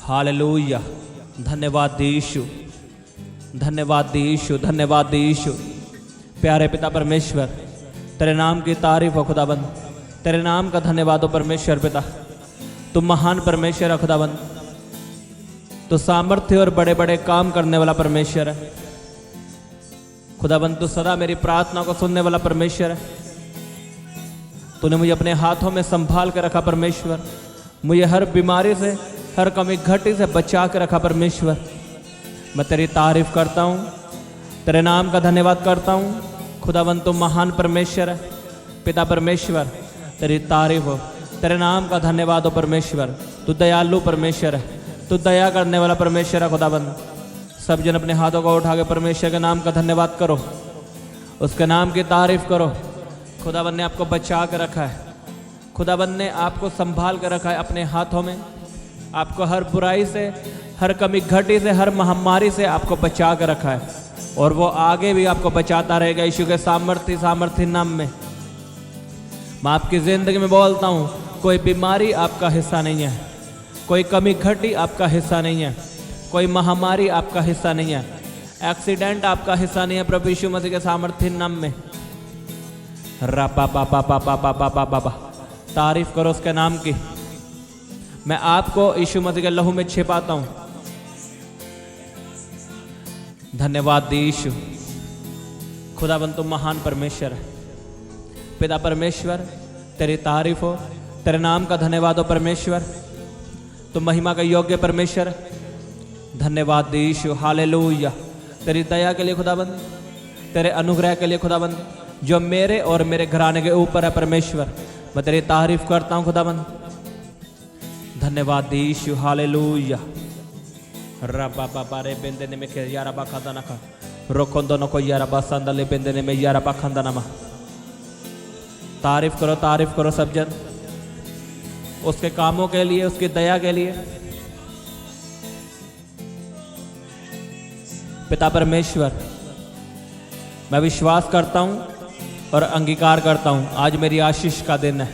Hallelujah. धन्यवाद यीशु, धन्यवाद यीशु, धन्यवाद यीशु। प्यारे पिता परमेश्वर, तेरे नाम की तारीफ हो खुदाबंद, तेरे नाम का धन्यवाद हो परमेश्वर पिता। तुम महान परमेश्वर है खुदाबंद, तो सामर्थ्य और बड़े बड़े काम करने वाला परमेश्वर है खुदाबंद। तू सदा मेरी प्रार्थना को सुनने वाला परमेश्वर है। तूने मुझे अपने हाथों में संभाल के रखा परमेश्वर, मुझे हर बीमारी से, हर कमी घटी से बचा के रखा परमेश्वर। मैं तेरी तारीफ करता हूँ, तेरे नाम का धन्यवाद करता हूँ खुदाबंद। तुम महान परमेश्वर है पिता परमेश्वर, तेरी तारीफ हो, तेरे नाम का धन्यवाद हो परमेश्वर। तू दयालु परमेश्वर है, तू दया करने वाला परमेश्वर है खुदाबंद। सब जन अपने हाथों को उठा के परमेश्वर के नाम का धन्यवाद करो, उसके नाम की तारीफ करो। खुदाबंद ने आपको बचा के रखा है, खुदाबंद ने आपको संभाल के रखा है अपने हाथों में। आपको हर बुराई से, हर कमी घटी से, हर महामारी से आपको बचा के रखा है, और वो आगे भी आपको बचाता रहेगा यीशु के सामर्थी नाम में। मैं आपकी ज़िंदगी में बोलता हूँ, कोई बीमारी आपका हिस्सा नहीं है, कोई कमी घटी आपका हिस्सा नहीं है, कोई महामारी आपका हिस्सा नहीं है, एक्सीडेंट आपका हिस्सा नहीं है प्रभु यीशु मसीह के सामर्थी नाम में। रबा बाबा बाबा बाबा बाबा, तारीफ करो उसके नाम की। मैं आपको यीशु मसीह के लहू में छिपाता हूं। धन्यवाद यीशु। खुदाबंद तुम महान परमेश्वर है पिता परमेश्वर, तेरी तारीफ हो, तेरे नाम का धन्यवाद हो परमेश्वर। तुम महिमा का योग्य परमेश्वर। धन्यवाद यीशु, हालेलुया। तेरी दया के लिए खुदाबंद, तेरे अनुग्रह के लिए खुदाबंद, जो मेरे और मेरे घराने के ऊपर है परमेश्वर। मैं तेरी तारीफ करता हूँ खुदाबंद। धन्यवाद यीशु, हालेलुया। रबा बाबा रे बेंदे में के यारा बा खादा ना खा रोकोंदो न को यारा बा संदले बेंदे में यारा बा खादा ना मा। तारीफ करो सब जन उसके कामों के लिए, उसकी दया के लिए। पिता परमेश्वर, मैं विश्वास करता हूँ और अंगीकार करता हूँ, आज मेरी आशीष का दिन है,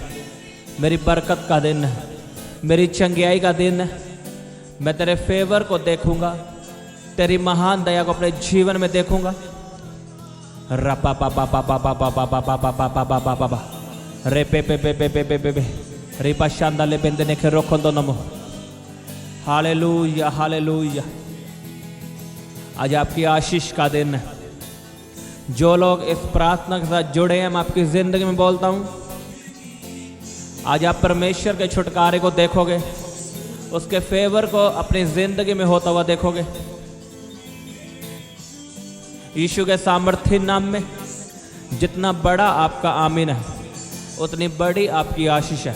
मेरी बरकत का दिन है, मेरी चंगियाई का दिन है। मैं तेरे फेवर को देखूंगा, तेरी महान दया को अपने जीवन में देखूंगा। रपा पापा पापा पापा पापा पापा पापा पापा पापा रे पे पे पे पे पे पे पे पे रिपा शांदा ले बेंदे ने के रोकोंदो नमो। Hallelujah, hallelujah. आज आपकी आशीष का दिन है। जो लोग इस प्रार्थना के साथ जुड़े हैं, मैं आपकी जिंदगी में बोलता हूं, आज आप परमेश्वर के छुटकारे को देखोगे, उसके फेवर को अपनी जिंदगी में होता हुआ देखोगे। यीशु के सामर्थी नाम में जितना बड़ा आपका आमीन है, उतनी बड़ी आपकी आशीष है।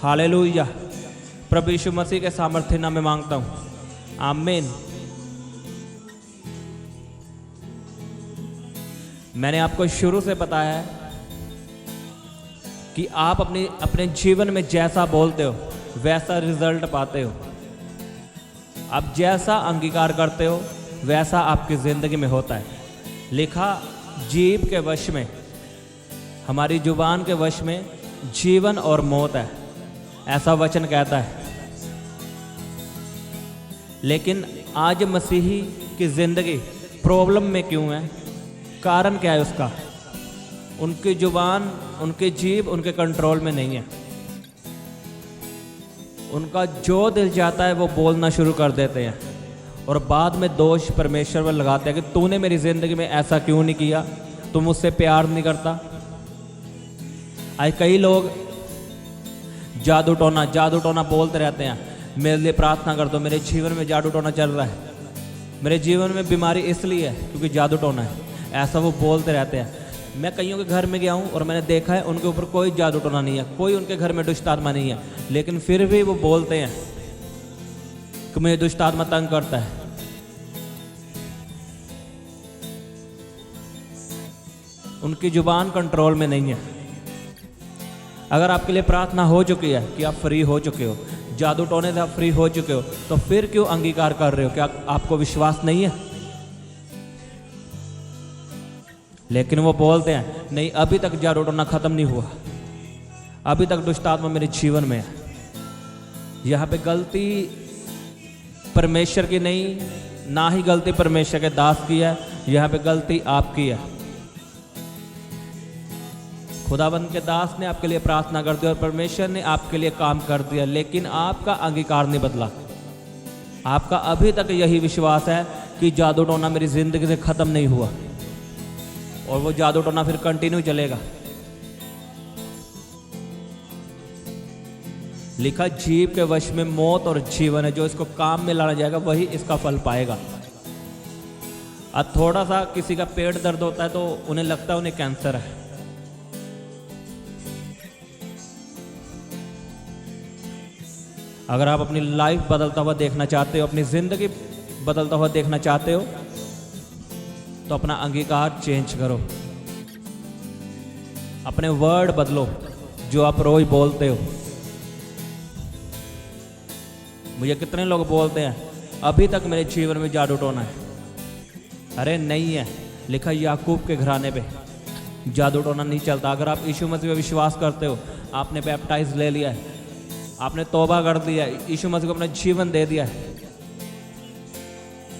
हालेलुया। प्रभु यीशु मसीह के सामर्थी नाम में मांगता हूं, आमीन। मैंने आपको शुरू से बताया है कि आप अपने जीवन में जैसा बोलते हो वैसा रिजल्ट पाते हो। आप जैसा अंगीकार करते हो वैसा आपकी जिंदगी में होता है। लिखा जीभ के वश में, हमारी जुबान के वश में जीवन और मौत है, ऐसा वचन कहता है। लेकिन आज मसीही की जिंदगी प्रॉब्लम में क्यों है? कारण क्या है उसका? उनकी जुबान, उनकी जीभ उनके कंट्रोल में नहीं है। उनका जो दिल चाहता है वो बोलना शुरू कर देते हैं, और बाद में दोष परमेश्वर पर लगाते हैं कि तूने मेरी जिंदगी में ऐसा क्यों नहीं किया, तू मुझसे प्यार नहीं करता। आज कई लोग जादू टोना बोलते रहते हैं, मेरे लिए प्रार्थना कर दो, मेरे जीवन में जादू टोना चल रहा है, मेरे जीवन में बीमारी इसलिए है क्योंकि जादू टोना है, ऐसा वो बोलते रहते हैं। मैं कईयों के घर में गया हूँ और मैंने देखा है उनके ऊपर कोई जादू टोना नहीं है, कोई उनके घर में दुष्ट आत्मा नहीं है, लेकिन फिर भी वो बोलते हैं कि मुझे दुष्ट आत्मा तंग करता है। उनकी जुबान कंट्रोल में नहीं है। अगर आपके लिए प्रार्थना हो चुकी है कि आप फ्री हो चुके हो, जादू टोने से आप फ्री हो चुके हो, तो फिर क्यों अंगीकार कर रहे हो? क्या आपको विश्वास नहीं है? लेकिन वो बोलते हैं नहीं, अभी तक जादू टोना खत्म नहीं हुआ, अभी तक दुष्ट आत्मा मेरे जीवन में है। यहाँ पे गलती परमेश्वर की नहीं, ना ही गलती परमेश्वर के दास की है, यहाँ पे गलती आपकी है। खुदाबंद के दास ने आपके लिए प्रार्थना कर दी और परमेश्वर ने आपके लिए काम कर दिया, लेकिन आपका अंगीकार नहीं बदला। आपका अभी तक यही विश्वास है कि जादू टोना मेरी जिंदगी से खत्म नहीं हुआ, और वो जादू टोना फिर कंटिन्यू चलेगा। लिखा जीव के वश में मौत और जीवन है, जो इसको काम में लाना जाएगा वही इसका फल पाएगा। अब थोड़ा सा किसी का पेट दर्द होता है तो उन्हें लगता है उन्हें कैंसर है। अगर आप अपनी लाइफ बदलता हुआ देखना चाहते हो, अपनी जिंदगी बदलता हुआ देखना चाहते हो, तो अपना अंगीकार चेंज करो, अपने वर्ड बदलो जो आप रोज बोलते हो। मुझे कितने लोग बोलते हैं अभी तक मेरे जीवन में जादू टोना है। अरे नहीं है, लिखा याकूब के घराने पे जादू टोना नहीं चलता। अगर आप यीशु मसीह पे विश्वास करते हो, आपने बैप्टाइज ले लिया है, आपने तौबा कर दिया है, यीशु मसीह को अपना जीवन दे दिया है,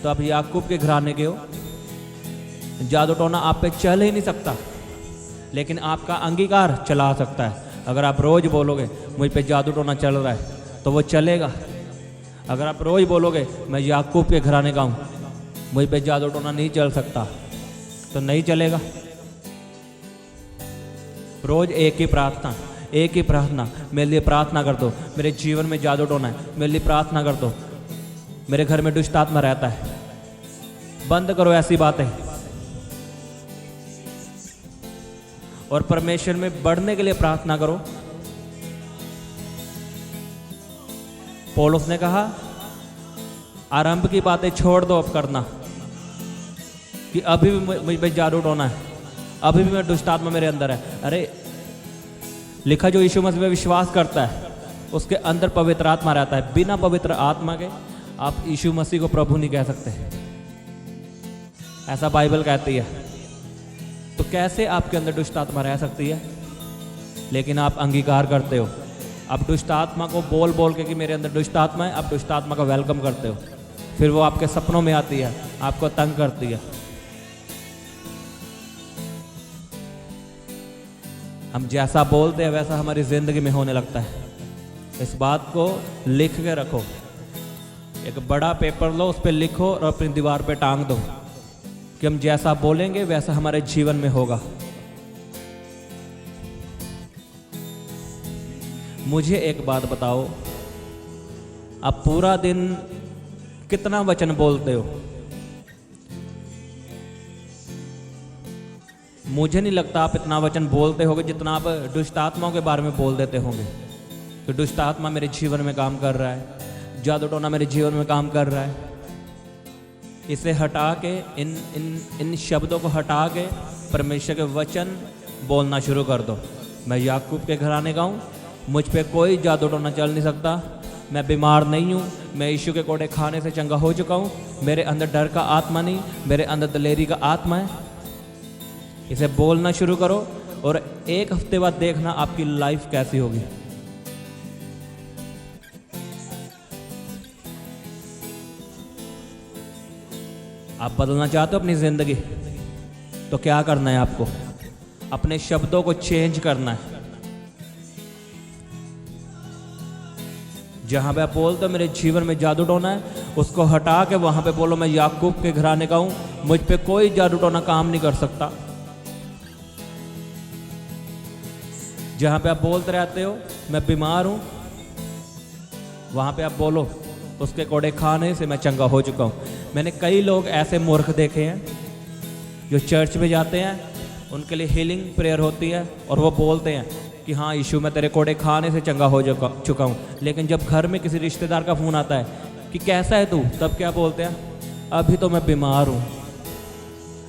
तो आप याकूब के घराने के हो। जादू टोना आप पे चल ही नहीं सकता, लेकिन आपका अंगीकार चला सकता है। अगर आप रोज बोलोगे मुझ पे जादू टोना चल रहा है, तो वो चलेगा। अगर आप रोज बोलोगे मैं याकूब के घराने का हूँ, मुझ पे जादू टोना नहीं चल सकता, तो नहीं चलेगा। रोज एक ही प्रार्थना, मेरे लिए प्रार्थना कर दो, मेरे जीवन में जादू टोना है, मेरे लिए प्रार्थना कर दो, मेरे घर में दुष्ट आत्मा रहता है। बंद करो ऐसी बातें और परमेश्वर में बढ़ने के लिए प्रार्थना करो। पौलुस ने कहा आरंभ की बातें छोड़ दो अब करना, कि अभी भी मुझ पे जादू टोना है, अभी भी मैं दुष्ट आत्मा मेरे अंदर है। अरे लिखा जो यीशु मसीह में विश्वास करता है उसके अंदर पवित्र आत्मा रहता है। बिना पवित्र आत्मा के आप यीशु मसीह को प्रभु नहीं कह सकते, ऐसा बाइबल कहती है। तो कैसे आपके अंदर दुष्ट आत्मा रह सकती है? लेकिन आप अंगीकार करते हो। अब दुष्ट आत्मा को बोल बोल के कि मेरे अंदर दुष्ट आत्मा है, अब दुष्ट आत्मा का वेलकम करते हो। फिर वो आपके सपनों में आती है, आपको तंग करती है। हम जैसा बोलते हैं वैसा हमारी जिंदगी में होने लगता है। इस बात को लिख के रखो, एक बड़ा पेपर लो, उस पर लिखो और अपनी दीवार पे टांग दो कि हम जैसा बोलेंगे वैसा हमारे जीवन में होगा। मुझे एक बात बताओ, आप पूरा दिन कितना वचन बोलते हो? मुझे नहीं लगता आप इतना वचन बोलते होगे जितना आप दुष्ट आत्माओं के बारे में बोल देते होंगे। तो दुष्ट आत्मा मेरे जीवन में काम कर रहा है, जादू टोना मेरे जीवन में काम कर रहा है। इसे हटा के, इन शब्दों को हटा के परमेश्वर के वचन बोलना शुरू कर दो। मैं याकूब के घराने का हूँ, मुझ पे कोई जादू टोना चल नहीं सकता, मैं बीमार नहीं हूँ, मैं यीशु के कोड़े खाने से चंगा हो चुका हूँ, मेरे अंदर डर का आत्मा नहीं, मेरे अंदर दलेरी का आत्मा है। इसे बोलना शुरू करो और एक हफ्ते बाद देखना आपकी लाइफ कैसी होगी। आप बदलना चाहते हो अपनी जिंदगी, तो क्या करना है? आपको अपने शब्दों को चेंज करना है। जहां पे आप बोलते हो मेरे जीवन में जादू टोना है, उसको हटा के वहां पे बोलो मैं याकूब के घराने का हूं, मुझ पे कोई जादू टोना काम नहीं कर सकता। जहां पे आप बोलते रहते हो मैं बीमार हूं, वहां पे आप बोलो उसके कोड़े खाने से मैं चंगा हो चुका हूं। मैंने कई लोग ऐसे मूर्ख देखे हैं जो चर्च में जाते हैं, उनके लिए हीलिंग प्रेयर होती है और वो बोलते हैं कि हाँ यीशु मैं तेरे कोड़े खाने से चंगा हो चुका हूँ, लेकिन जब घर में किसी रिश्तेदार का फ़ोन आता है कि कैसा है तू, तब क्या बोलते हैं? अभी तो मैं बीमार हूँ।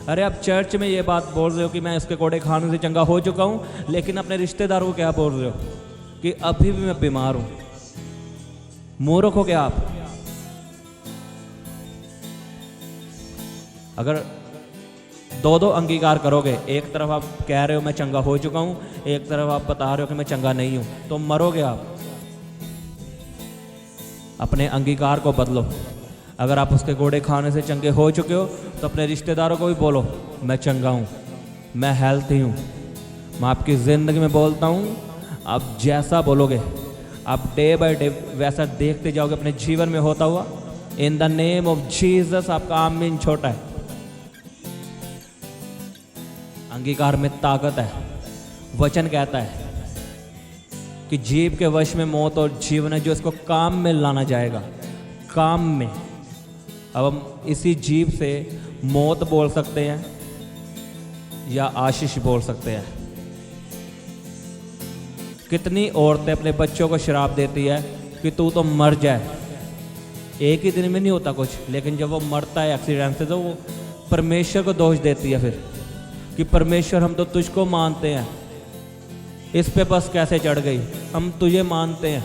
अरे आप चर्च में ये बात बोल रहे हो कि मैं उसके कोड़े खाने से चंगा हो चुका हूँ, लेकिन अपने रिश्तेदारों को क्या बोल रहे हो कि अभी भी मैं बीमार हूँ। मूर्ख हो क्या आप? अगर दो दो अंगीकार करोगे, एक तरफ आप कह रहे हो मैं चंगा हो चुका हूँ, एक तरफ आप बता रहे हो कि मैं चंगा नहीं हूँ, तो मरोगे आप। अपने अंगीकार को बदलो। अगर आप उसके घोड़े खाने से चंगे हो चुके हो तो अपने रिश्तेदारों को भी बोलो मैं चंगा हूँ, मैं हेल्थी हूँ। मैं आपकी ज़िंदगी में बोलता हूँ, आप जैसा बोलोगे आप डे बाय डे वैसा देखते जाओगे अपने जीवन में होता हुआ। In the name of Jesus आपका आमीन छोटा है। अंगीकार में ताकत है। वचन कहता है कि जीव के वश में मौत और जीवन है, जो इसको काम में लाना जाएगा, काम में। अब हम इसी जीव से मौत बोल सकते हैं या आशीष बोल सकते हैं। कितनी औरतें अपने बच्चों को श्राप देती है कि तू तो मर जाए। एक ही दिन में नहीं होता कुछ, लेकिन जब वो मरता है एक्सीडेंट से तो वो परमेश्वर को दोष देती है फिर कि परमेश्वर हम तो तुझको मानते हैं, इस पे बस कैसे चढ़ गई, हम तुझे मानते हैं,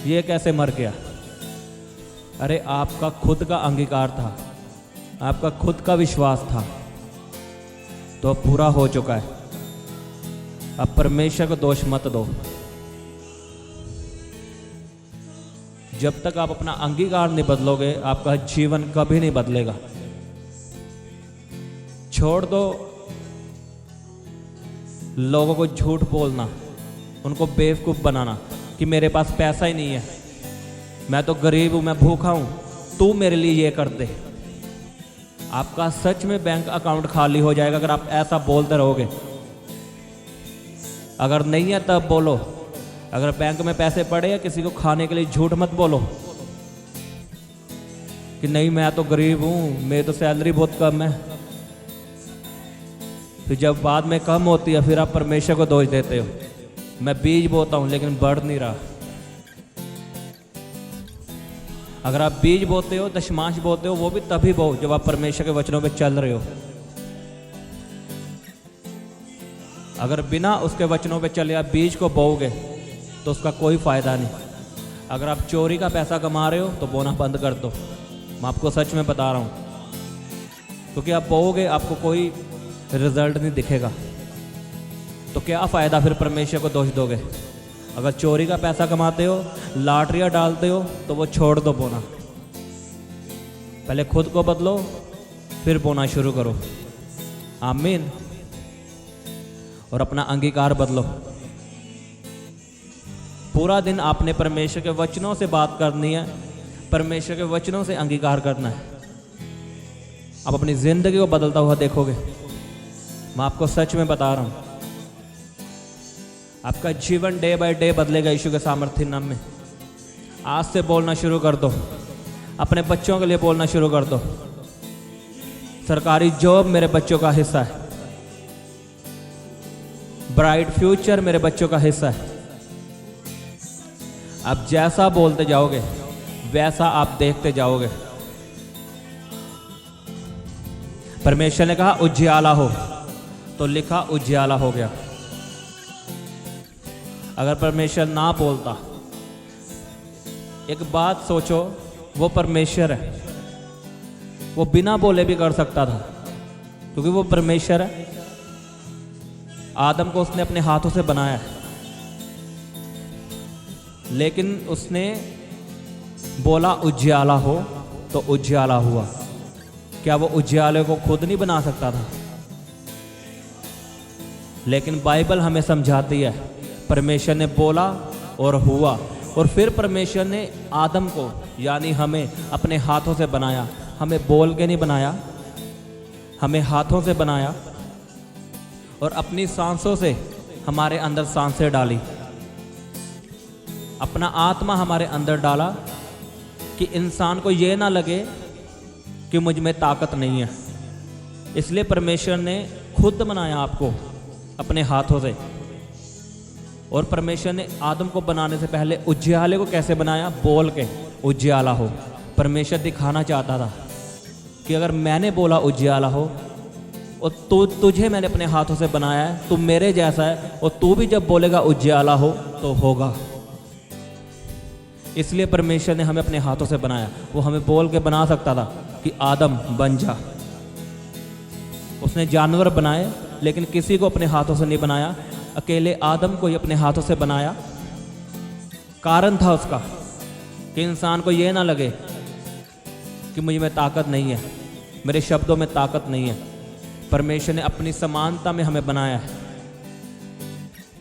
ये कैसे मर गया। अरे आपका खुद का अंगीकार था, आपका खुद का विश्वास था, तो अब पूरा हो चुका है। अब परमेश्वर को दोष मत दो। जब तक आप अपना अंगीकार नहीं बदलोगे आपका जीवन कभी नहीं बदलेगा। छोड़ दो लोगों को झूठ बोलना, उनको बेवकूफ़ बनाना कि मेरे पास पैसा ही नहीं है, मैं तो गरीब हूँ, मैं भूखा हूँ, तू मेरे लिए ये कर दे। आपका सच में बैंक अकाउंट खाली हो जाएगा अगर आप ऐसा बोलते रहोगे। अगर नहीं है तब बोलो। अगर बैंक में पैसे पड़े या किसी को खाने के लिए झूठ मत बोलो कि नहीं मैं तो गरीब हूँ, मेरी तो सैलरी बहुत कम है। फिर जब बाद में कम होती है फिर आप परमेश्वर को दोष देते हो, मैं बीज बोता हूँ लेकिन बढ़ नहीं रहा। अगर आप बीज बोते हो, दशमांश बोते हो, वो भी तभी बो जब आप परमेश्वर के वचनों पे चल रहे हो। अगर बिना उसके वचनों पे चले आप बीज को बोओगे तो उसका कोई फ़ायदा नहीं। अगर आप चोरी का पैसा कमा रहे हो तो बोना बंद कर दो, मैं आपको सच में बता रहा हूँ, क्योंकि आप बोओगे आपको कोई रिजल्ट नहीं दिखेगा, तो क्या फ़ायदा फिर परमेश्वर को दोष दोगे। अगर चोरी का पैसा कमाते हो, लॉटरियाँ डालते हो, तो वो छोड़ दो बोना। पहले खुद को बदलो फिर बोना शुरू करो। आमीन। और अपना अंगीकार बदलो। पूरा दिन आपने परमेश्वर के वचनों से बात करनी है, परमेश्वर के वचनों से अंगीकार करना है। आप अपनी ज़िंदगी को बदलता हुआ देखोगे। मैं आपको सच में बता रहा हूँ, आपका जीवन डे बाय डे बदलेगा यीशु के सामर्थ्य नाम में। आज से बोलना शुरू कर दो, अपने बच्चों के लिए बोलना शुरू कर दो, सरकारी जॉब मेरे बच्चों का हिस्सा है, ब्राइट फ्यूचर मेरे बच्चों का हिस्सा है। आप जैसा बोलते जाओगे वैसा आप देखते जाओगे। परमेश्वर ने कहा उजियाला हो, तो लिखा उजियाला हो गया। अगर परमेश्वर ना बोलता, एक बात सोचो, वो परमेश्वर है, वो बिना बोले भी कर सकता था क्योंकि वो परमेश्वर है। आदम को उसने अपने हाथों से बनाया है, लेकिन उसने बोला उजियाला हो तो उजियाला हुआ। क्या वो उजियाले को खुद नहीं बना सकता था? लेकिन बाइबल हमें समझाती है परमेश्वर ने बोला और हुआ। और फिर परमेश्वर ने आदम को यानी हमें अपने हाथों से बनाया। हमें बोल के नहीं बनाया, हमें हाथों से बनाया और अपनी सांसों से हमारे अंदर सांसें डाली, अपना आत्मा हमारे अंदर डाला कि इंसान को ये ना लगे कि मुझ में ताकत नहीं है। इसलिए परमेश्वर ने खुद बनाया आपको अपने हाथों से। और परमेश्वर ने आदम को बनाने से पहले उजियाले को कैसे बनाया? बोल के उजियाला हो। परमेश्वर दिखाना चाहता था कि अगर मैंने बोला उजियाला हो और तुझे मैंने अपने हाथों से बनाया है, तू मेरे जैसा है, और तू भी जब बोलेगा उजियाला हो तो होगा। इसलिए परमेश्वर ने हमें अपने हाथों से बनाया। वो हमें बोल के बना सकता था कि आदम बन जा, उसने जानवर बनाए, लेकिन किसी को अपने हाथों से नहीं बनाया, अकेले आदम को ही अपने हाथों से बनाया। कारण था उसका कि इंसान को ये ना लगे कि मुझ में ताकत नहीं है, मेरे शब्दों में ताकत नहीं है। परमेश्वर ने अपनी समानता में हमें बनाया है,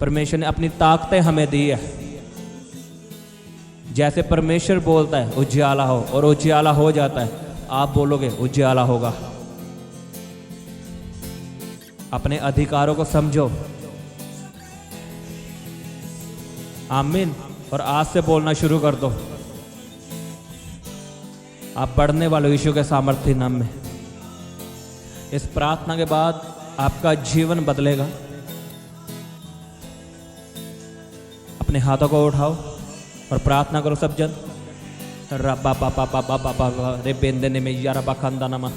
परमेश्वर ने अपनी ताकतें हमें दी है। जैसे परमेश्वर बोलता है उजियाला हो, और उजियाला हो जाता है। आप बोलोगे उजियाला होगा। अपने अधिकारों को समझो। आमीन। और आज से बोलना शुरू कर दो। आप बढ़ने वाले यीशु के सामर्थ्य नाम में। इस प्रार्थना के बाद आपका जीवन बदलेगा। अपने हाथों को उठाओ और प्रार्थना करो सब जन। रबा बाबा बाबा बाबा रे बेंदने में यारा बखंदा नमा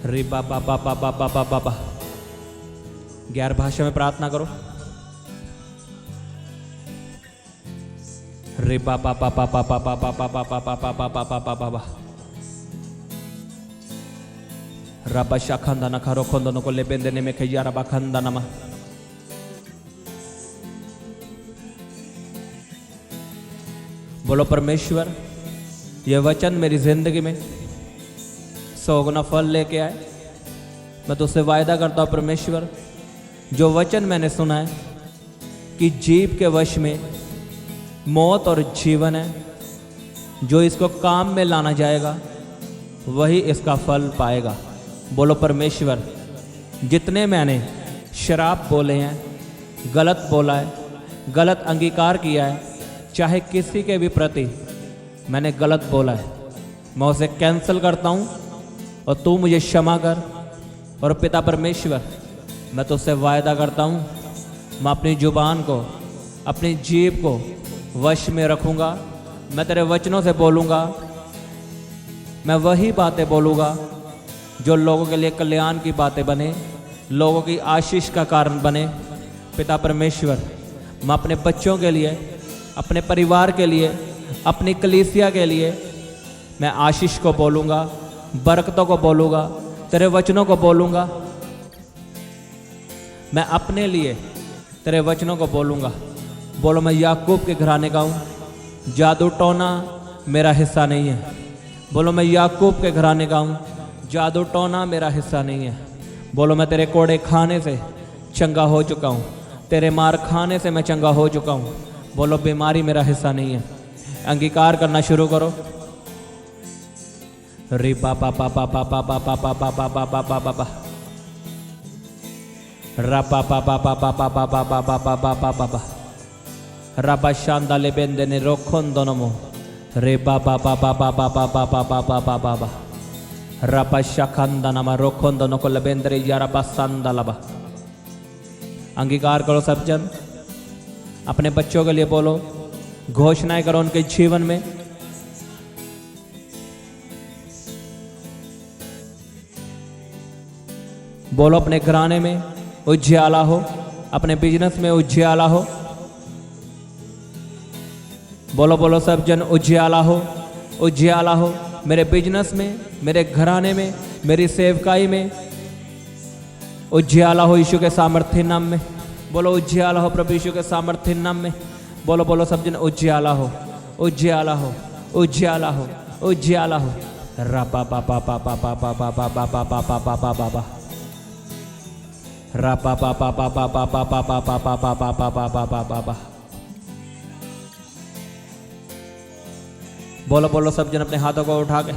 रे बाबा बाबा बाबा बाबा। 11 भाषा में प्रार्थना करो। रे बाबा बाबा बाबा बाबा बाबा बाबा बाबा बाबा बाबा रबा शाखंदा न खरो खोंदनो को ले बेंदने में खैया रबा खंदा नमा। बोलो परमेश्वर, यह वचन मेरी जिंदगी में 100 गुना फल लेके आए। मैं तुझसे वायदा करता हूँ परमेश्वर, जो वचन मैंने सुना है कि जीव के वश में मौत और जीवन है, जो इसको काम में लाना जाएगा वही इसका फल पाएगा। बोलो परमेश्वर, जितने मैंने शराब बोले हैं, गलत बोला है, गलत अंगीकार किया है, चाहे किसी के भी प्रति मैंने गलत बोला है, मैं उसे कैंसिल करता हूँ और तू मुझे क्षमा कर। और पिता परमेश्वर, मैं तुझसे वायदा करता हूँ, मैं अपनी जुबान को, अपनी जीभ को वश में रखूँगा। मैं तेरे वचनों से बोलूँगा, मैं वही बातें बोलूँगा जो लोगों के लिए कल्याण की बातें बने, लोगों की आशीष का कारण बने। पिता परमेश्वर, मैं अपने बच्चों के लिए, अपने परिवार के लिए, अपनी कलीसिया के लिए मैं आशीष को बोलूँगा, बरकतों को बोलूँगा, तेरे वचनों को बोलूँगा। मैं अपने लिए तेरे वचनों को बोलूँगा। बोलो, मैं याकूब के घराने का हूँ, जादू टोना मेरा हिस्सा नहीं है। बोलो, मैं याकूब के घराने का हूँ, जादू टोना मेरा हिस्सा नहीं है। बोलो, मैं तेरे कोड़े खाने से चंगा हो चुका हूँ, तेरे मार खाने से मैं चंगा हो चुका हूँ। बोलो, बीमारी मेरा हिस्सा नहीं है। अंगीकार करना शुरू करो। रे बाबा बाबा बाबा बाबा बाबा बाबा बाबा बाबा रबा बाबा बाबा बाबा बाबा बाबा बाबा बाबा रबा शांदाले बेंदे ने रोखों दोनों मो रे बाबा बाबा बाबा बाबा बाबा बाबा बाबा रबा शाखंदा नमा रोखों दोनों को लबेंद्रे यारा बसंदा लबा। अंगीकार करो सब जन। अपने बच्चों के लिए बोलो, घोषणाएं करो उनके जीवन में। बोलो, अपने घराने में उज्ज्याला हो, अपने बिजनेस में उज्ज्याला हो। बोलो बोलो सब जन, उज्ज्याला हो, उज्ज्याला हो। मेरे बिजनेस में, मेरे घराने में, मेरी सेवकाई में उज्ज्याला हो यीशु के सामर्थ्य नाम में। बोलो, उज्ज्याला हो प्रभु यीशु के सामर्थ्य नाम में। बोलो बोलो सब जन, उज्ज्याला हो, उज्ज्याला हो, उज्ज्याला हो, उज्ज्याला हो। रबा बाबा बाबा बाबा बाबा बाबा बाबा बाबा बाबा रबा बाबा बाबा बाबा बाबा बाबा बाबा बाबा बाबा बाबा। बोलो बोलो सब जन अपने हाथों को उठा के।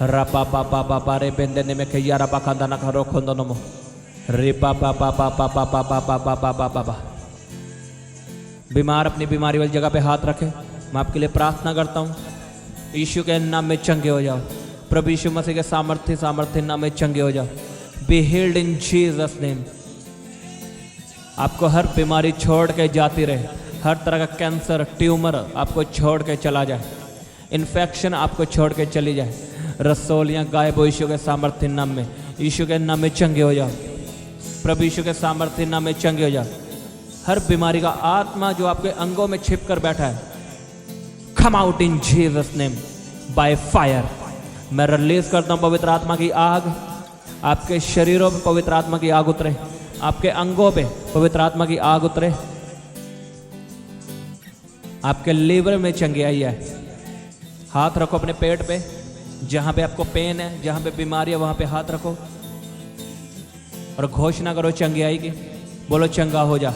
रबा बाबा बाबा रे बेंदने में खैया रबा खांदा ना खरो खोंदो नमो रे बाबा बाबा बाबा बाबा बाबा बाबा बाबा। बीमार अपनी बीमारी वाली जगह पे हाथ रखे। मैं आपके लिए प्रार्थना करता हूँ, यीशु के नाम में चंगे हो जाओ। प्रभु यीशु मसीह के सामर्थ्य नाम में चंगे हो जाओ। Be healed in Jesus name. आपको हर बीमारी छोड़ के जाती रहे, हर तरह का कैंसर, ट्यूमर आपको छोड़ के चला जाए, इन्फेक्शन आपको छोड़ के चली जाए, रसोलियाँ गायब हो यीशु के सामर्थ्य नाम में। यीशु के नाम में चंगे हो जाओ। प्रभु यीशु के सामर्थ्य नाम में चंगे हो जाओ। हर बीमारी का आत्मा जो आपके अंगों में छिप कर बैठा है, come out in Jesus name by fire. मैं रिलीज करता हूँ पवित्र आत्मा की आग आपके शरीरों पे पवित्र आत्मा की आग उतरे, आपके अंगों पे पवित्र आत्मा की आग उतरे, आपके लीवर में चंगियाई है। हाथ रखो अपने पेट पे, जहां पे आपको पेन है, जहां पे बीमारी है, वहां पे हाथ रखो और घोषणा करो चंगियाई की। बोलो चंगा हो जा,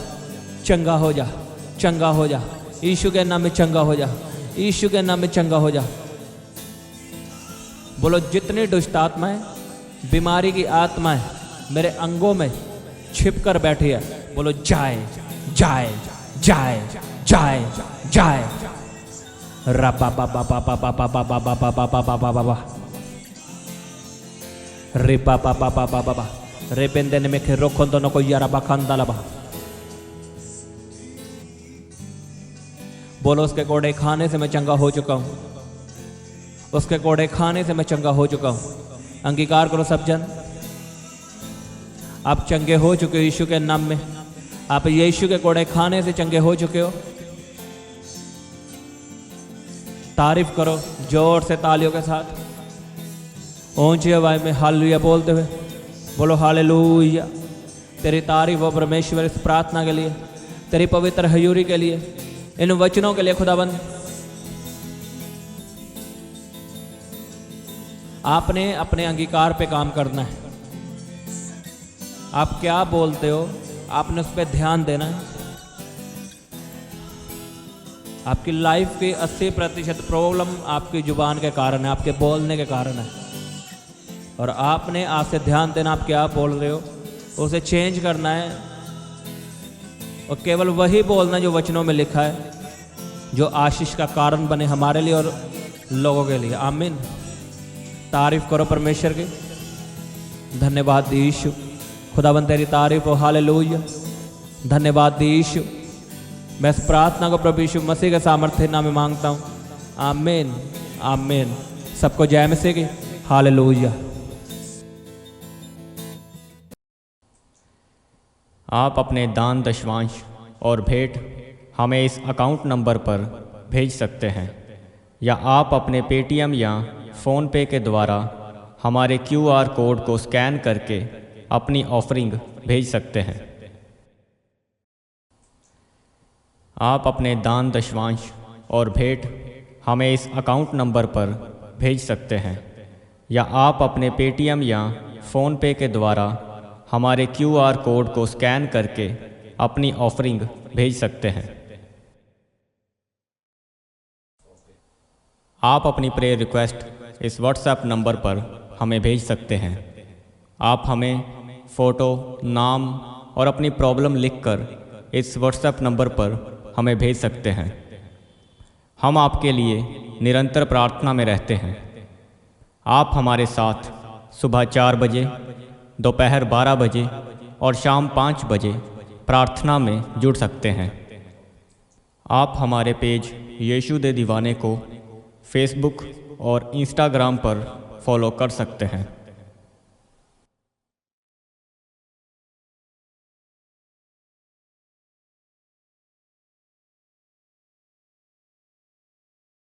चंगा हो जा, चंगा हो जा, यीशु के नाम में चंगा हो जा, यीशु के नाम में चंगा हो जा। बोलो जितनी दुष्ट आत्माएं, बीमारी की आत्माएं मेरे अंगों में छिप कर बैठी है, बोलो जाए जाए जाए जाए जाए। रबा बा बा बा बा बा बा बा बा बा बा बा बा बा बा रे बा बा बा बा बा बा रे बेंदे ने में के रोकों दोनों को यारा बखंदा लबा। बोलो उसके कोड़े खाने से मैं चंगा हो चुका हूं, उसके कोड़े खाने से मैं चंगा हो चुका हूं। अंगीकार करो सब जन, आप चंगे हो चुके हो यीशु के नाम में। आप यीशु के कोड़े खाने से चंगे हो चुके हो। तारीफ करो जोर से तालियों के साथ, ऊंची आवाज में हालेलुया बोलते हुए। बोलो हालेलुया। तेरी तारीफ हो परमेश्वर इस प्रार्थना के लिए, तेरी पवित्र हजूरी के लिए, इन वचनों के लिए खुदाबंद। आपने अपने अंगीकार पे काम करना है। आप क्या बोलते हो आपने उस पर ध्यान देना है। आपकी लाइफ की 80% प्रॉब्लम आपकी जुबान के कारण है, आपके बोलने के कारण है। और आपने आज से ध्यान देना आप क्या बोल रहे हो, उसे चेंज करना है और केवल वही बोलना जो वचनों में लिखा है, जो आशीष का कारण बने हमारे लिए और लोगों के लिए। आमीन। तारीफ करो परमेश्वर की। धन्यवाद यीशु, खुदाबंद तेरी तारीफ हो। हालेलुया। धन्यवाद यीशु। मैं इस प्रार्थना को प्रभु यीशु मसीह के सामर्थ्य नाम में मांगता हूँ। आमीन आमीन। सबको जय मसीह की। हालेलुया। आप अपने दान दशवांश और भेंट हमें इस अकाउंट नंबर पर भेज सकते हैं, या आप अपने पेटीएम या फ़ोनपे के द्वारा हमारे QR कोड को स्कैन करके अपनी ऑफरिंग भेज सकते हैं। आप अपने दान दशवांश और भेंट हमें इस अकाउंट नंबर पर भेज सकते हैं, या आप अपने पेटीएम या फ़ोनपे के द्वारा हमारे QR कोड को स्कैन करके अपनी ऑफरिंग भेज सकते हैं। आप अपनी प्रेयर रिक्वेस्ट इस व्हाट्सएप नंबर पर हमें भेज सकते हैं। आप हमें फ़ोटो, नाम और अपनी प्रॉब्लम लिखकर इस व्हाट्सएप नंबर पर हमें भेज सकते हैं। हम आपके लिए निरंतर प्रार्थना में रहते हैं। आप हमारे साथ सुबह 4 बजे, दोपहर 12 बजे और शाम 5 बजे प्रार्थना में जुड़ सकते हैं। आप हमारे पेज यीशु दे दीवाने को फेसबुक और इंस्टाग्राम पर फॉलो कर सकते हैं।